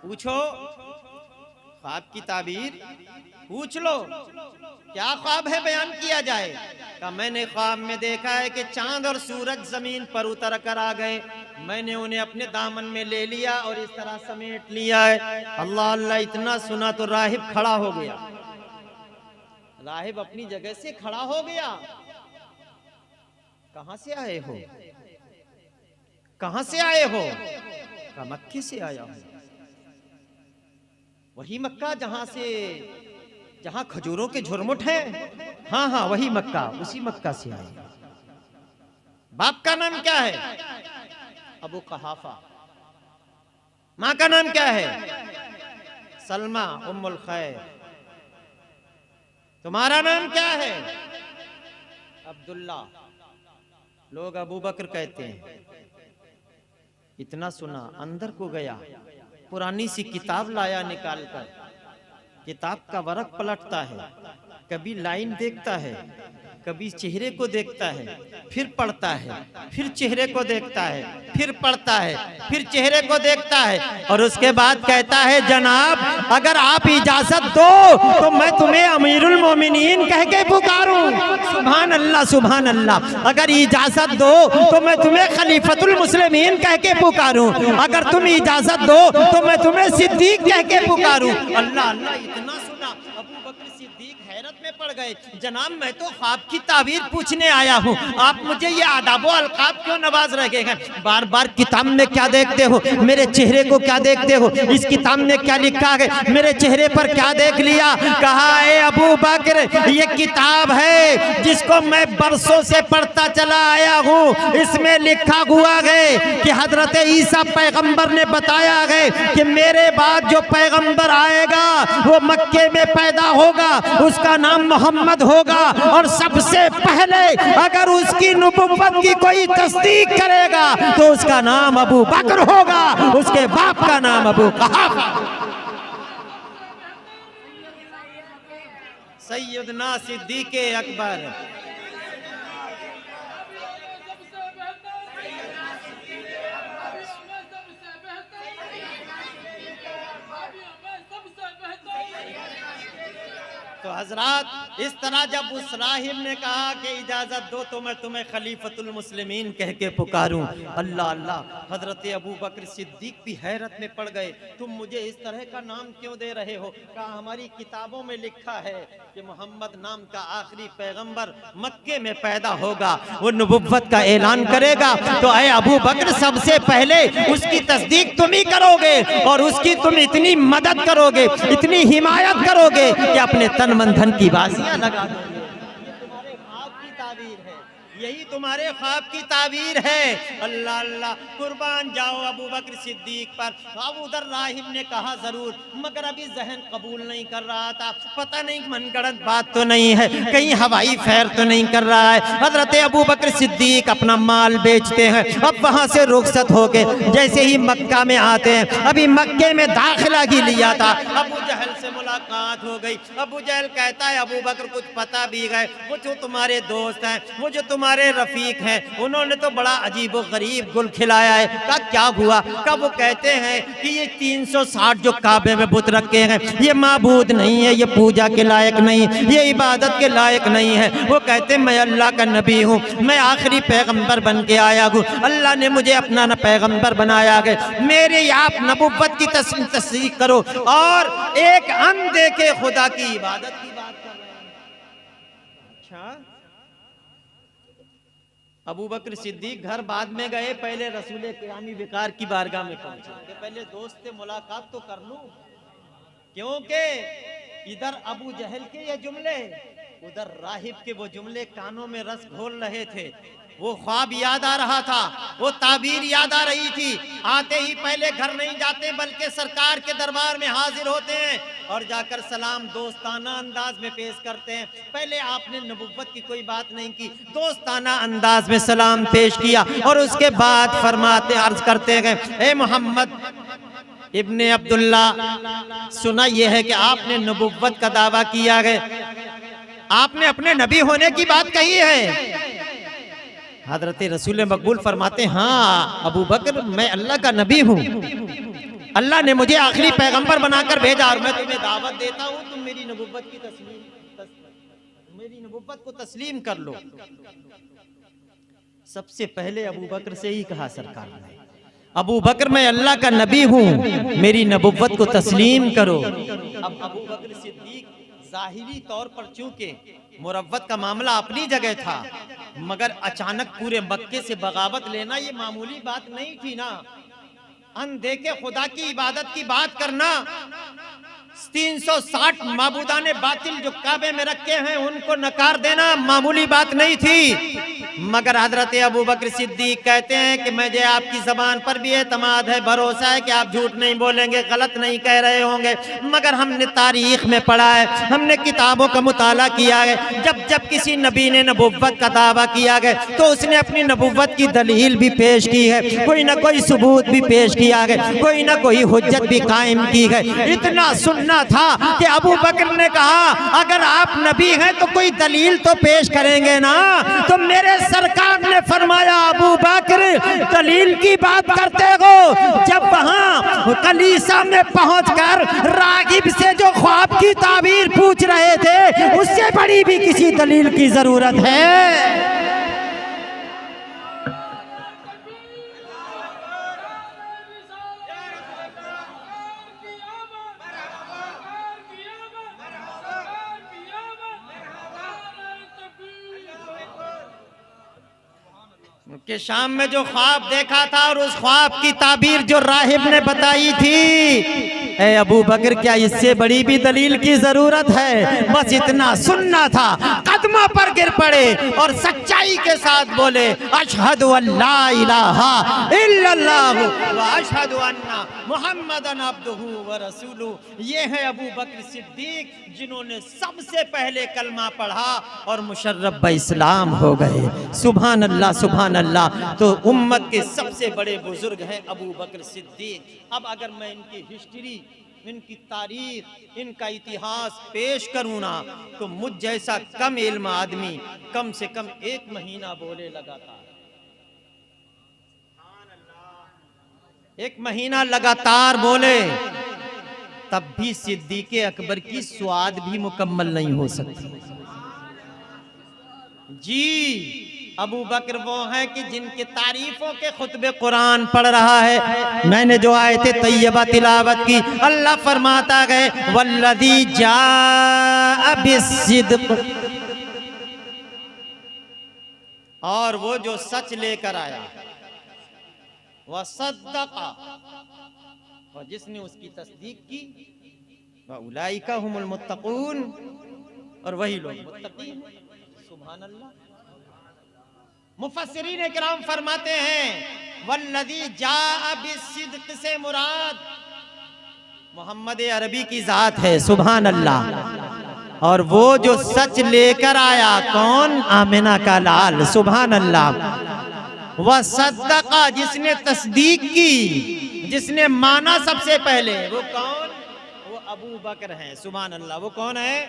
पूछो, ख्वाब की ताबीर पूछ लो, क्या ख्वाब है बयान किया जाए। का मैंने ख्वाब में देखा है कि चांद और सूरज जमीन पर उतर कर आ गए, मैंने उन्हें अपने दामन में ले लिया और इस तरह समेट लिया है। अल्लाह अल्लाह। इतना सुना तो राहिब खड़ा हो गया। राहिब अपनी जगह से खड़ा हो गया। कहां से आए हो? कहां से आए हो? का मक्के से आया हूं। वही मक्का जहां खजूरों के झुरमुट हैं। हाँ हाँ, वही मक्का, उसी मक्का से आए। बाप का नाम क्या है? अबू कहाफा। माँ का नाम क्या है? सलमा उम्मुल खैर। तुम्हारा नाम क्या है? अब्दुल्ला। लोग अबू बकर कहते हैं। इतना सुना, अंदर को गया, पुरानी सी किताब लाया निकाल कर। किताब का वरक पलटता है, कभी लाइन देखता है, कभी चेहरे को देखता है, फिर पढ़ता है, फिर चेहरे को देखता है, फिर पढ़ता है, फिर चेहरे को देखता है और उसके बाद कहता है, जनाब अगर आप इजाजत दो तो मैं तुम्हें अमीरुल मोमिनीन कह के पुकारूं। सुभान अल्लाह, सुभान अल्लाह। अगर इजाजत दो तो मैं तुम्हें खलीफतुल मुस्लिमीन कह के पुकारूं। अगर तुम इजाजत दो तो मैं तुम्हें सिद्दीक कह के पुकारूं। अल्लाह अल्लाह। इतना सुना, अबू बकर सिद्दीक हैरत में पड़ गए। जनाब मैं तो ख्वाब की ताबीर पूछने आया हूँ, आप मुझे ये आदाबो अलकाब क्यों नवाज रहे हैं? बार बार किताब में क्या देखते हो? मेरे चेहरे को क्या देखते हो? इस किताब में क्या लिखा है? मेरे चेहरे पर क्या देख लिया? कहा है अबू बकर, ये किताब है जिसको मैं बरसों से पढ़ता चला आया हूँ। इसमें लिखा हुआ है कि हजरत ईसा पैगंबर ने बताया है कि मेरे बाद जो पैगंबर आएगा वो मक्के में पैदा होगा, उसका नाम मोहम्मद होगा और सबसे पहले अगर उसकी नबुव्वत की कोई तस्दीक करेगा तो उसका नाम अबू बकर होगा, उसके बाप का नाम अबू कुहाफा। सैयदना सिद्दीक़ अकबर। तो हजरात इस तरह जब उस राहिब ने कहा कि इजाजत दो तो मैं तुम्हें खलीफतुल मुस्लिमीन कह के पुकारूं, अल्लाह अल्लाह, हजरत अबू बकर सिद्दीक भी हैरत में पड़ गए। तुम मुझे इस तरह का नाम क्यों दे रहे हो? कहा हमारी किताबों में लिखा है कि मोहम्मद नाम का आखिरी पैगंबर मक्के में पैदा होगा, वो नबुव्वत का ऐलान करेगा, तो ऐ अबू बकर सबसे पहले उसकी तस्दीक तुम ही करोगे और उसकी तुम इतनी मदद करोगे, इतनी हिमायत करोगे कि अपने तन मन धन की बाजियां लगा दोगे। तुम्हारे ख्वाब की ताबीर है, यही तुम्हारे ख्वाब की ताबीर है। अल्लाह अल्लाह, कुर्बान जाओ अबू बकर सिद्दीक पर। अब उधर राहिब ने कहा जरूर, मगर अभी जहन कबूल नहीं कर रहा था, पता नहीं मनगढ़ंत बात तो नहीं है, कहीं हवाई फैर तो नहीं कर रहा है। हजरत अबू बकर सिद्दीक अपना माल बेचते हैं, अब वहां से रुखसत होके जैसे ही मक्का में आते हैं, अभी मक्के में दाखिला ही लिया था, अबू जहल से मुलाकात हो गई। अबू जहल कहता है अबू बकर कुछ पता भी गए, वो जो तुम्हारे दोस्त हैं, वो जो तुम्हारे रफीक हैं, उन्होंने तो बड़ा अजीब व गरीब गुल खिलाया है। का क्या हुआ? कब वो कहते हैं कि ये 360 जो काबे में बुत रखे हैं ये माबूद नहीं है, ये पूजा के लायक नहीं, ये इबादत के लायक नहीं है। वो कहते हैं मैं अल्लाह का नबी हूँ, मैं आखिरी पैगंबर बन के आया हूँ, अल्लाह ने मुझे अपना न पैगंबर बनाया है, मेरे आप नबुव्वत की तस्दीक करो और एक अंधे के खुदा की इबादत की बात कर रहे हैं। अच्छा, अबू बकर सिद्दीक घर बाद में गए, पहले रसूल क़यामी विकार की बारगाह में पहुंचे कि पहले दोस्त से मुलाकात तो कर लूं, क्योंकि इधर अबू जहल के ये जुमले, उधर राहिब के वो जुमले कानों में रस घोल रहे थे। वो ख्वाब याद आ रहा था, वो ताबीर याद आ रही थी। आते ही पहले घर नहीं जाते बल्कि सरकार के दरबार में हाजिर होते हैं और जाकर सलाम दोस्ताना अंदाज में पेश करते हैं। पहले आपने नबुव्वत की कोई बात नहीं की, दोस्ताना अंदाज में सलाम पेश किया और उसके बाद फरमाते अर्ज करते गए, ए मोहम्मद इब्ने अब्दुल्ला, सुना यह है कि आपने नबुव्वत का दावा किया है, आपने अपने नबी होने की बात कही है। हजरत रसूल मकबूल फरमाते हाँ अबू बकर, मैं अल्लाह का नबी हूँ, अल्लाह ने मुझे आखिरी पैगंबर बनाकर भेजा और मैं तुम्हें दावत देता हूँ, तुम मेरी नबुव्वत को तस्लीम कर लो। सबसे पहले अबू बकर से ही कहा सरकार ने, अबू बकर मैं अल्लाह का नबी हूँ, मेरी नबुव्वत को तस्लीम करो। अब अबू बकर सिद्दीक जाहिरी तौर पर चूंकि मुरव्वत का मामला अपनी जगह था, मगर अचानक पूरे मक्के से बगावत लेना ये मामूली बात नहीं थी ना। अंधे के खुदा की इबादत की बात करना, 360 माबूदान बातिल जो काबे में रखे हैं उनको नकार देना मामूली बात नहीं थी। मगर हजरत अबू बकर सिद्दीक कहते हैं कि मुझे आपकी जबान पर भी एतमाद है, भरोसा है कि आप झूठ नहीं बोलेंगे, गलत नहीं कह रहे होंगे। मगर हमने तारीख में पढ़ा है, हमने किताबों का मुताला किया है, जब जब किसी नबी ने नबुव्वत का दावा किया है तो उसने अपनी नबुव्वत की दलील भी पेश की है, कोई ना कोई सबूत भी पेश किया है, कोई ना कोई हुज्जत भी कायम की है। इतना सुनना था कि अबू बकर ने कहा अगर आप नबी हैं तो कोई दलील तो पेश करेंगे ना। तो मेरे सरकार ने फरमाया अबू बकर दलील की बात करते हो, जब वहां कलीसा में पहुंचकर रागिब से जो ख्वाब की ताबीर पूछ रहे थे उससे बड़ी भी किसी दलील की जरूरत है। कि शाम में जो ख्वाब देखा था और उस ख्वाब की ताबीर जो राहिब ने बताई थी, ए अबू बकर क्या इससे बड़ी भी दलील की जरूरत है? बस इतना सुनना था। कदमों पर गिर पड़े और सच्चाई के साथ बोले अशहदु अल्ला इलाहा इल्लल्लाह व अशहदु अन्ना मुहम्मदन अब्दुहु व रसूलुहु। ये है अबू बकर सिद्दीक जिन्होंने सबसे पहले कलमा पढ़ा और मुशर्रफ इस्लाम हो गए। सुभान अल्लाह सुभान अल्लाह। तो उम्मत के सबसे बड़े बुजुर्ग हैं अबू बकर सिद्दीक। अब अगर मैं इनकी हिस्ट्री, इनकी तारीख, इनका इतिहास पेश करूँ ना तो मुझ जैसा कम इल्म आदमी कम से कम 1 महीना बोले लगातार, 1 महीना लगातार बोले, तब भी सिद्दीक़ अकबर की स्वाद भी मुकम्मल नहीं हो सकती। जी अबू बकर वो हैं कि जिनके तारीफों के खुतबे कुरान पढ़ रहा है। मैंने जो आयते तैयबा तिलावत की, अल्लाह फरमाता है वल्लज़ी जाअ बिस्सिद्क़, और वो जो सच लेकर आया, वसद्दक़ा, और जिसने उसकी तस्दीक की, वउलाइका हुमुल मुत्तक़ून, और वही लोग मुत्तक़ी हैं। सुभान अल्लाह। मुफस्सिरीन किराम फरमाते हैं वल्लज़ी जाअ बिस्सिद्क़ से मुराद मोहम्मद अरबी की जात है। सुभान अल्लाह। और वो जो सच लेकर आया कौन? आमिना का लाल। सुभान अल्लाह। व सद्दक़ा, जिसने तस्दीक की, जिसने माना सबसे पहले, वो कौन? वो अबू बकर हैं। सुभान अल्लाह। वो कौन है?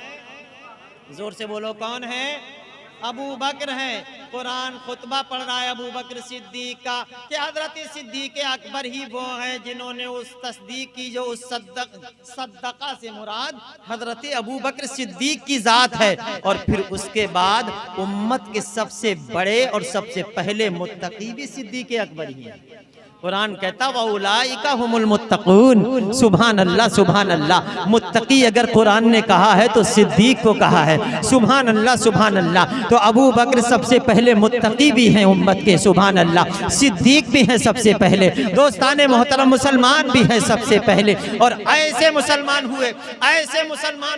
जोर से बोलो, कौन है? अबू बकर है। कुरान खुतबा पढ़ रहा है अबू बकर सिद्दीक का कि हजरत सिद्दीक अकबर ही वो हैं जिन्होंने उस तस्दीक की जो उस सद्दक़ा से मुराद हजरत अबू बकर सिद्दीक की जात है। और फिर उसके बाद उम्मत के सबसे बड़े और सबसे पहले मुत्तकी भी सिद्दीक अकबर ही है। कुरान कहता वउलाइका हुमुल मुत्तक़ून। सुभान अल्लाह सुभान अल्लाह। मुत्तकी अगर कुरान ने कहा है तो सिद्दीक को कहा है। सुभान अल्लाह सुभान अल्लाह। तो अबू बकर सबसे पहले मुत्तकी भी हैं उम्मत के। सुभान अल्लाह। सिद्दीक भी हैं सबसे पहले। दोस्ताने मोहतरम मुसलमान भी हैं सबसे पहले। और ऐसे मुसलमान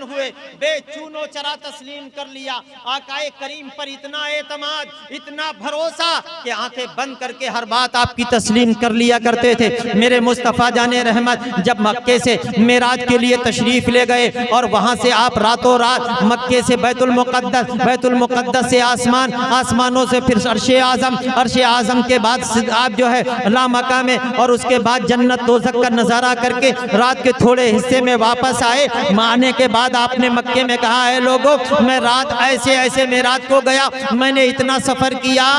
हुए बेचूनो चरा तस्लीम कर लिया। आकाए करीम पर इतना एतमाद, इतना भरोसा कि आंखें बंद करके हर बात आपकी तस्लीम कर लिया करते थे। मेरे मुस्तफ़ा जाने रहमत जब मक्के से मेराज के लिए तशरीफ ले गए और वहां से आप रातों रात मक्के से बैतुल मुक़द्दस से आसमान, आसमानों से फिर अर्शे आज़म के बाद आप जो है लामका में, और उसके बाद जन्नत दोज़ख का नज़ारा करके रात के थोड़े हिस्से में वापस आए। आने के बाद आपने मक्के में कहा है लोगों, मैं रात ऐसे मेराज को गया, मैंने इतना सफर किया।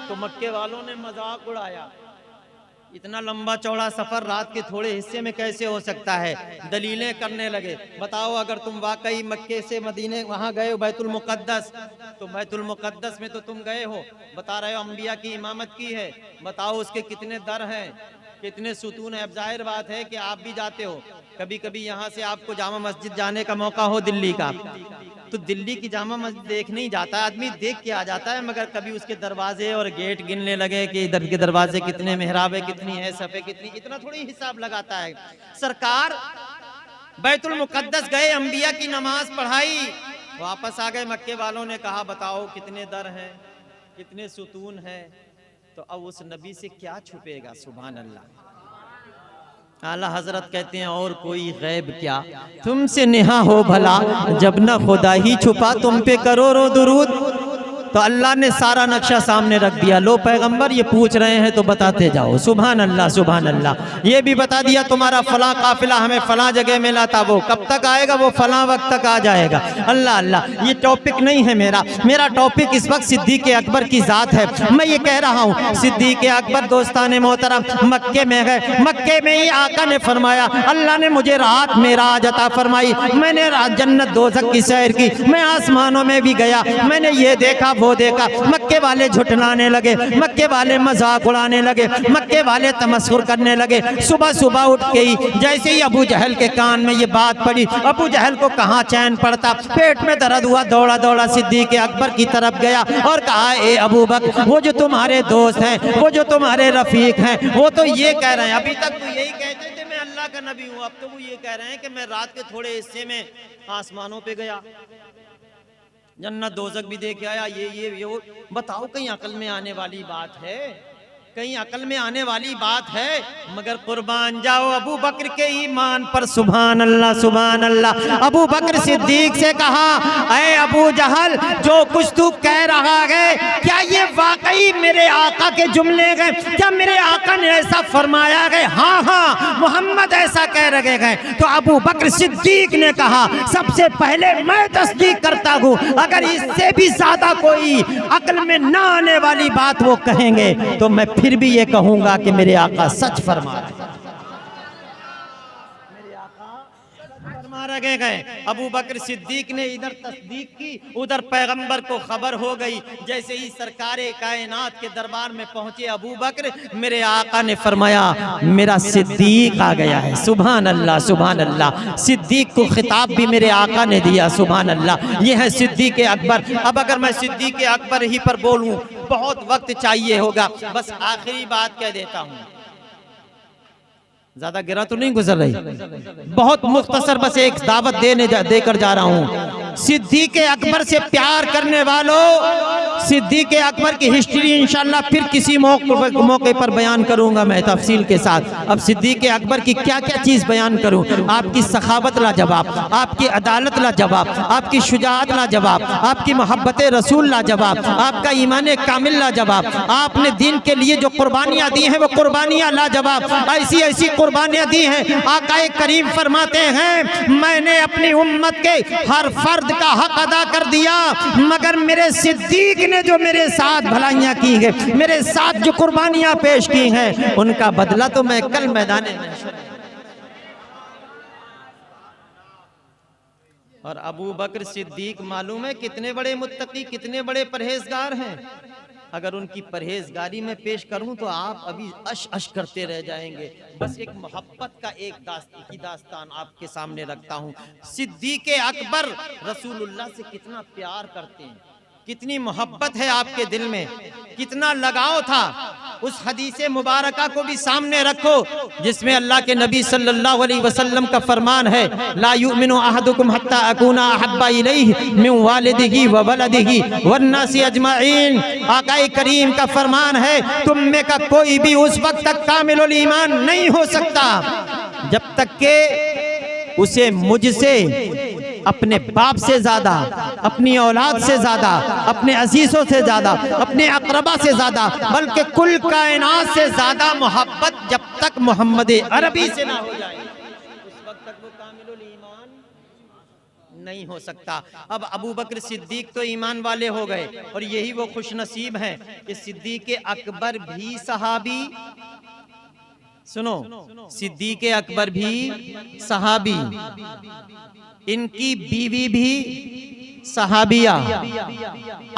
तो मक्के वालों ने मजाक उड़ाया, इतना लंबा चौड़ा सफर रात के थोड़े हिस्से में कैसे हो सकता है? दलीलें करने लगे। बताओ अगर तुम वाकई मक्के से मदीने वहां गए हो बैतुल मुक़द्दस, तो बैतुल मुक़द्दस में तो तुम गए हो, बता रहे हो अंबिया की इमामत की है, बताओ उसके कितने दर हैं, कितने सुतून है। अब जाहिर बात है कि आप भी जाते हो, कभी कभी यहाँ से आपको जामा मस्जिद जाने का मौका हो दिल्ली का, तो दिल्ली की जामा मस्जिद देखने ही जाता है आदमी, देख के आ जाता है, मगर कभी उसके दरवाजे और गेट गिनने लगे कि इधर के दरवाजे कितने, मेहराबे कितनी है, सफ़े कितनी, इतना थोड़ी हिसाब लगाता है। सरकार बैतुल मुक़द्दस गए, अंबिया की नमाज पढ़ाई, वापस आ गए। मक्के वालों ने कहा बताओ कितने दर हैं, कितने सुतून है। तो अब उस नबी से क्या छुपेगा? सुभान अल्लाह। आला हजरत कहते हैं और कोई गैब क्या, तुमसे नेहा हो भला, जब न खुदा ही छुपा तुम पे करोड़ों दुरूद। तो अल्लाह ने सारा नक्शा सामने रख दिया। लो पैगंबर ये पूछ रहे हैं तो बताते जाओ। सुभान अल्लाह सुभान अल्लाह। ये भी बता दिया तुम्हारा फला काफिला हमें फला जगह मिला था, वो कब तक आएगा, वो फला वक्त तक आ जाएगा। अल्लाह अल्लाह। ये टॉपिक नहीं है मेरा टॉपिक इस वक्त सिद्दीक अकबर की जात है। मैं ये कह रहा हूँ सिद्दीक अकबर दोस्ताने मोहतरम मक्के में गए, मक्के में ही आका ने फरमाया अल्लाह ने मुझे रात मेराज अता फरमाई, मैंने रात जन्नत दोज़ख की सैर की, मैं आसमानों में भी गया, मैंने ये देखा वो देखा। मक्के वाले झुठलाने लगे, मक्के वाले मजाक उड़ाने लगे, मक्के वाले तमस्खुर करने लगे। सुबह सुबह उठ के ही जैसे ही अबू जहल के कान में ये बात पड़ी, अबू जहल को कहाँ चैन पड़ता, पेट में दर्द हुआ, दौड़ा दौड़ा सिद्दीक अकबर की तरफ गया और कहा ए अबू बकर, वो जो तुम्हारे दोस्त हैं, वो जो तुम्हारे रफीक हैं, वो तो ये कह रहे हैं, अभी तक तो यही कहते थे मैं अल्लाह का नबी हूँ, अब तो वो ये कह रहे हैं कि मैं रात के थोड़े हिस्से में आसमानों पे गया। जन्नत दोजक भी देख के आया, ये वो। बताओ कहीं अकल में आने वाली बात है? कहीं अकल में आने वाली बात है? मगर कुर्बान जाओ अबू बकर के ईमान पर। सुभान अल्लाह, सुभान अल्लाह। अबू बकर सिद्दीक से कहा, ऐ अबू जहल, जो कुछ तू कह रहा है, क्या ये वाकई मेरे आका के जुमले हैं? क्या मेरे आका ने ऐसा फरमाया है? हाँ हाँ, मोहम्मद ऐसा कह रहे हैं। तो अबू बकर सिद्दीक ने कहा, सबसे पहले मैं तस्दीक करता हूँ, अगर इससे भी ज्यादा कोई अकल में ना आने वाली बात वो कहेंगे तो मैं फिर भी ये कहूंगा कि मेरे आका सच फरमा रहे हैं। मेरे आका फरमा रहे गए। अबू बकर सिद्दीक ने इधर तस्दीक की, उधर पैगंबर को खबर हो गई। जैसे ही सरकारे कायनात के दरबार में पहुंचे अबू बकर, मेरे आका ने फरमाया, मेरा सिद्दीक आ गया है। सुभान अल्लाह, सुभान अल्लाह। सिद्दीक को खिताब भी मेरे आका ने दिया। सुभान अल्लाह। ये है सिद्दीक अकबर। अब अगर मैं सिद्दीक अकबर ही पर बोलूं बहुत वक्त चाहिए होगा, बस आखिरी बात कह देता हूं। ज्यादा गिरा तो नहीं गुजर रही, बहुत मुख्तसर बस एक दावत देकर जा रहा हूं। सिद्दीक अकबर से प्यार करने वालों, सिद्दीक अकबर की हिस्ट्री इंशाल्लाह फिर किसी मौके पर बयान करूंगा मैं तफसील के साथ। अब सिद्दीक अकबर की क्या क्या चीज बयान करूं? आपकी सखावत लाजवाब, आपकी अदालत लाजवाब, आपकी शुजाअत लाजवाब, आपकी मोहब्बत रसूल लाजवाब, आपका ईमान कामिल लाजवाब, आपने दीन के लिए जो कुर्बानियां दी हैं वो कुर्बानियां लाजवाब। ऐसी ऐसी कुर्बानियां दी हैं, आकाए करीम फरमाते हैं, मैंने अपनी उम्मत के हर फर्द का हक अदा कर दिया, मगर मेरे सिद्दीक ने जो मेरे साथ भलाइयां की है, मेरे साथ जो कुर्बानियां पेश की हैं, उनका बदला तो मैं कल मैदान में। और अबू बकर सिद्दीक मालूम है कितने बड़े मुत्तकी, कितने बड़े परहेजगार हैं। अगर उनकी परहेजगारी में पेश करूं तो आप अभी अश अश करते रह जाएंगे। बस एक मोहब्बत का एक दास्तान आपके सामने रखता हूं। सिद्दीक अकबर रसूलुल्लाह से कितना प्यार करते हैं, कितनी मोहब्बत है आपके दिल में, कितना लगाव था। उस हदीसे मुबारका को भी सामने रखो जिसमें अल्लाह के नबी सल्लल्लाहु अलैहि वसल्लम का फरमान है, ला युमिनु अहदुकुम हत्ता अकूना अहब्बा इलैहि मिन वालिदिही व वलदिही वन्नासी अजमाइन। आकाए करीम का फरमान है, तुम में का कोई भी उस वक्त तक कामिलुल ईमान नहीं हो सकता जब तक के उसे मुझसे अपने बाप से ज्यादा, अपनी औलाद से ज्यादा, अपने अजीजों से ज्यादा, अपने अकरबा से ज्यादा, बल्कि कुल कायनात से ज्यादा मोहब्बत जब तक मोहम्मद अरबी से ना हो जाए उस वक्त तक वो कामिलुल ईमान नहीं हो सकता। अब अबू बकर सिद्दीक तो ईमान वाले हो गए और यही वो खुशनसीब हैं कि सिद्दीक अकबर भी सहाबी, सुनो, सिद्दीक अकबर भी सहाबी, इनकी बीवी भी सहाबिया,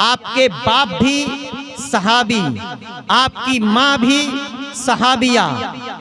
आपके बाप भी सहाबी, आपकी माँ भी सहाबिया,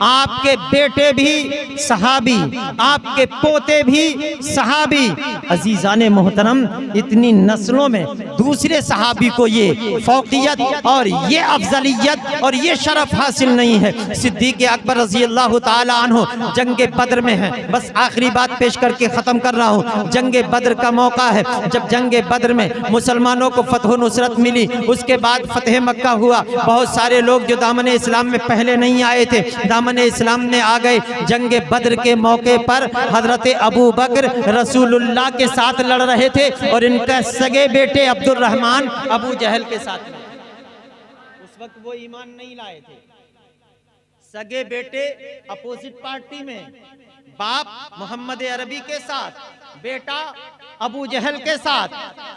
आपके बेटे भी सहाबी, आपके पोते भी सहाबी। अजीजाने मोहतरम, इतनी नस्लों में दूसरे सहाबी को ये फौकियत और ये अफजलियत और ये शरफ हासिल नहीं है। सिद्दीक अकबर रज़ी अल्लाह ताला अन्हु जंगे बद्र में है। बस आखिरी बात पेश करके ख़त्म कर रहा हूँ। जंगे बद्र का मौका है, जब जंगे बद्र में मुसलमानों को फतह नुसरत मिली, उसके बाद फतेह मक्का हुआ। बहुत सारे लोग जो दामन इस्लाम में पहले नहीं आए थे, दामन इस्लाम में आ गए। जंगे बद्र के मौके पर हजरत अबू बकर रसूलुल्लाह के साथ लड़ रहे थे और इनका सगे बेटे अब्दुल रहमान अबू जहल के साथ में। उस वक्त वो ईमान नहीं लाए थे। सगे बेटे अपोजिट पार्टी में, बाप मोहम्मद अरबी के साथ, बेटा अबू जहल के साथ।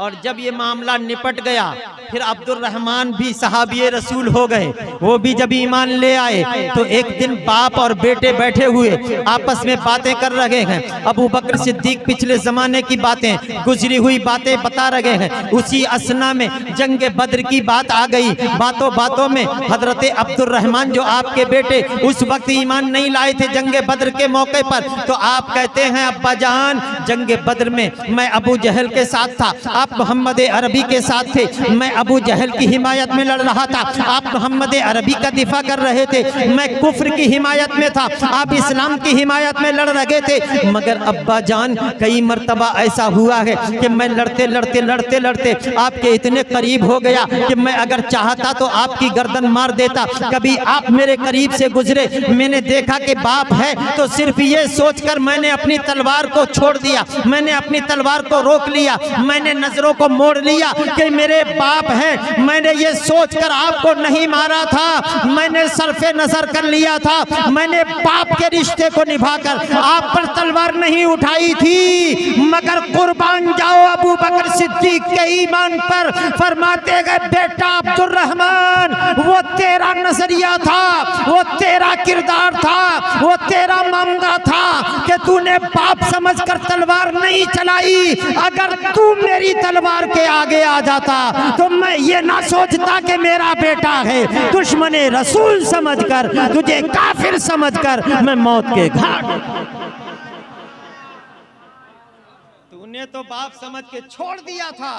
और जब ये मामला निपट गया, फिर अब्दुल रहमान भी सहाबी रसूल हो गए। वो भी जब ईमान ले आए तो एक दिन बाप और बेटे बैठे हुए आपस में बातें कर रहे हैं। अबू बकर सिद्दीक पिछले जमाने की बातें, गुजरी हुई बातें बता रहे हैं। उसी असना में जंग बद्र की बात आ गई। बातों बातों में हजरत अब्दुल रहमान जो आपके बेटे उस वक्त ईमान नहीं लाए थे जंग बद्र के मौके पर, तो आप कहते हैं अब्बा जान, जंग जंग बद्र में मैं अबू जहल के साथ था, आप मोहम्मद अरबी के साथ थे, मैं अबू जहल की हिमायत में लड़ रहा था, आप मोहम्मद अरबी का दिफा कर रहे थे, मैं कुफ्र की हिमायत में था, आप इस्लाम की हिमायत में लड़ रहे थे। मगर अब्बा जान कई मर्तबा ऐसा हुआ है कि मैं लड़ते लड़ते लड़ते लड़ते आपके इतने करीब हो गया कि मैं अगर चाहता तो आपकी गर्दन मार देता। कभी आप मेरे करीब से गुजरे, मैंने देखा कि बाप है, तो सिर्फ ये सोचकर मैंने अपनी तलवार को छोड़ दिया, मैंने अपनी तलवार को रोक लिया, मैंने नजरों को मोड़ लिया कि मेरे बाप है। मैंने ये सोचकर आपको नहीं मारा था, मैंने सरफे नजर कर लिया था, मैंने बाप के रिश्ते को निभाकर आप पर तलवार नहीं उठाई थी। मगर कुर्बान जाओ अबू बकर सिद्दीक के ईमान पर। फरमाते गए बेटा अब्दुर्रहमान, वो तेरा नजरिया था, वो तेरा किरदार था, वो तेरा मामला था कि तूने बाप समझकर तलवार नहीं चलाई। अगर तू मेरी तलवार के आगे आ जाता तो मैं ये ना सोचता कि मेरा बेटा है। दुश्मने रसूल समझकर, तुझे काफिर समझकर मैं मौत के घाट। तूने तो बाप समझ के छोड़ दिया था,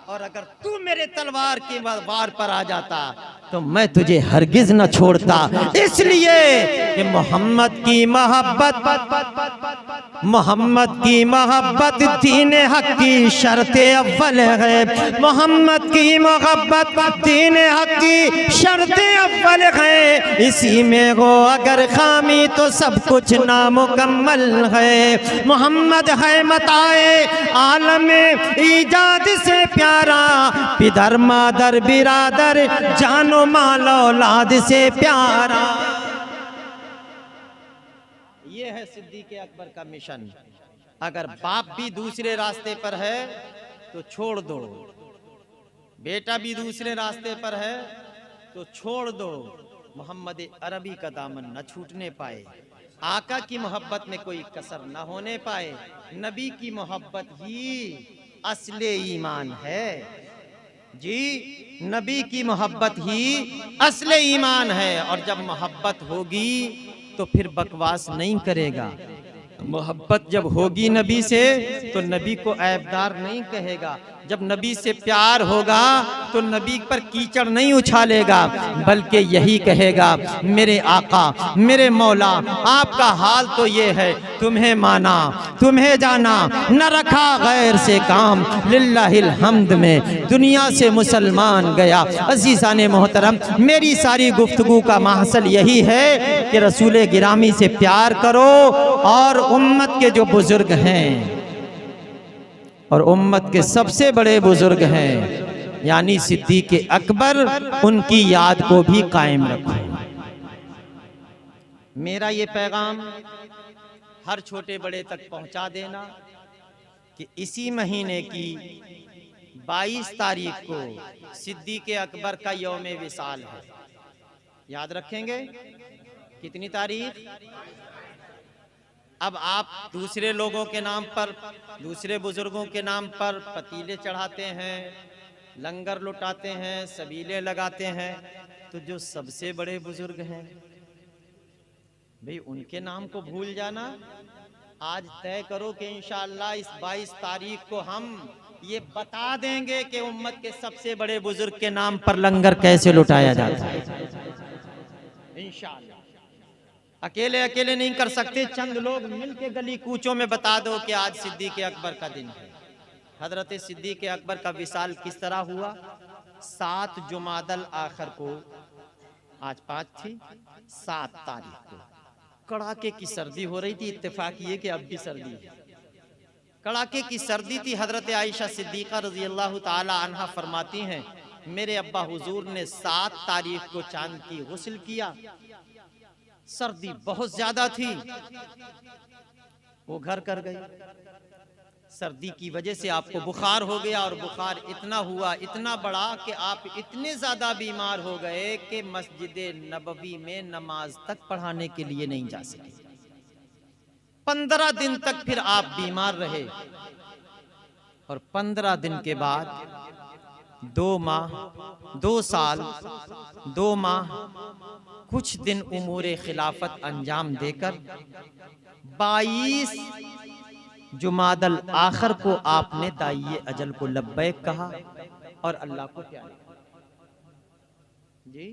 और अगर तू मेरे तलवार के वार पर आ जाता तो मैं तुझे हरगिज न छोड़ता। इसलिए कि मोहम्मद की मोहब्बत दीन हक की शर्त अव्वल है। मोहम्मद की मोहब्बत दीन हक की शर्त अव्वल है। इसी में हो अगर खामी तो सब कुछ नामुकम्मल है। मोहम्मद है मताए आलम ईजाद से प्यारा, पिदर मादर बिरादर जानो माल औलाद से प्यारा। ये है सिद्दीक़ अकबर का मिशन। अगर बाप भी दूसरे रास्ते पर है तो छोड़ दो, बेटा भी दूसरे रास्ते पर है तो छोड़ दो। मोहम्मद अरबी का दामन न छूटने पाए, आका की मोहब्बत में कोई कसर न होने पाए। नबी की मोहब्बत ही असले ईमान है जी, नबी की मोहब्बत ही असले ईमान है। और जब मोहब्बत होगी तो फिर बकवास नहीं करेगा। मोहब्बत जब होगी नबी से तो नबी को ऐबदार नहीं कहेगा। जब नबी से प्यार होगा तो नबी पर कीचड़ नहीं उछालेगा, बल्कि यही कहेगा मेरे आका मेरे मौला आपका हाल तो ये है, तुम्हें माना तुम्हें जाना, न रखा गैर से काम, लिल्लाहिल हम्द में दुनिया से मुसलमान गया। अज़ीज़ाने मोहतरम, मेरी सारी गुफ्तगू का महसल यही है कि रसूल गिरामी से प्यार करो, और उम्मत के जो बुजुर्ग हैं और उम्मत के सबसे बड़े बुजुर्ग हैं यानी सिद्दीक़ अकबर, उनकी याद को भी कायम रखो। मेरा ये पैगाम हर छोटे बड़े तक पहुंचा देना कि इसी महीने की 22 तारीख को सिद्दीक़ अकबर का यौम विसाल है। याद रखेंगे कितनी तारीख? अब आप दूसरे लोगों के नाम पर, दूसरे बुजुर्गों के नाम पर पतीले चढ़ाते हैं, लंगर लुटाते हैं, सबीले लगाते हैं, तो जो सबसे बड़े बुजुर्ग हैं भाई उनके नाम को भूल जाना। आज तय करो कि इंशाअल्लाह इस 22 तारीख को हम ये बता देंगे कि उम्मत के सबसे बड़े बुजुर्ग के नाम पर लंगर कैसे लुटाया जाता है। इंशाअल्लाह अकेले अकेले नहीं कर सकते, चंद लोग मिलके गली कूचों में बता दो कि आज सिद्दीक़ अकबर का दिन है। हजरत सिद्दीक़ अकबर का विसाल किस तरह हुआ? 7 जुमादल आखिर को, आज 5 थी, 7 तारीख को कड़ाके की सर्दी हो रही थी। इत्तेफाक ये कि अब भी सर्दी है, कड़ाके की सर्दी थी। हजरत आयशा सिद्दीक़ा रज़ी अल्लाह ताला अन्हा फरमाती हैं मेरे अब्बा हुजूर ने 7 तारीख को चांद की गुस्ल किया। सर्दी बहुत ज्यादा थी, वो घर कर गई। सर्दी की वजह से आपको बुखार हो गया, और बुखार इतना हुआ, इतना बड़ा कि आप इतने ज्यादा बीमार हो गए कि मस्जिद नबवी में नमाज तक पढ़ाने के लिए नहीं जा सके। 15 दिन तक फिर आप बीमार रहे, और 15 दिन के बाद 2 माह, 2 साल, 2 माह कुछ दिन उमूरे खिलाफत अंजाम देकर 22 जुमादल आखिर को आपने दाइये अजल को लब्बैक कहा और अल्लाह को क्या जी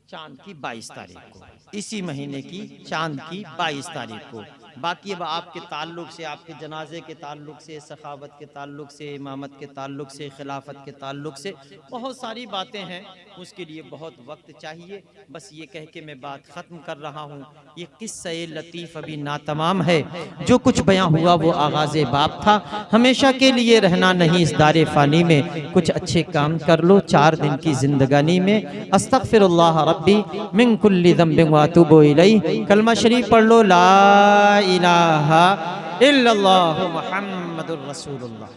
चांद की 22 तारीख को, इसी महीने की चांद की 22 तारीख को। बाकी अब आपके ताल्लुक से, आपके जनाजे के ताल्लुक से, सखावत के ताल्लुक से, इमामत के ताल्लुक से, खिलाफत के ताल्लुक से बहुत सारी बातें हैं, उसके लिए बहुत वक्त चाहिए। बस ये कह के मैं बात ख़त्म कर रहा हूँ। ये किस्सा-ए लतीफ़ अभी नातमाम है। जो कुछ बयां हुआ वो आगाज़ बाब था। हमेशा के लिए रहना नहीं इस दारे फ़ानी में, कुछ अच्छे काम कर लो 4 दिन की ज़िंदगानी में। अस्तग़फ़िरुल्लाह रब्बी मिन कुल्लि ज़ंबिन व अतूबु इलैहि। कलमा शरीफ पढ़ लो, ला इलाहा इल्लल्लाहु मुहम्मदुर रसूलुल्लाह।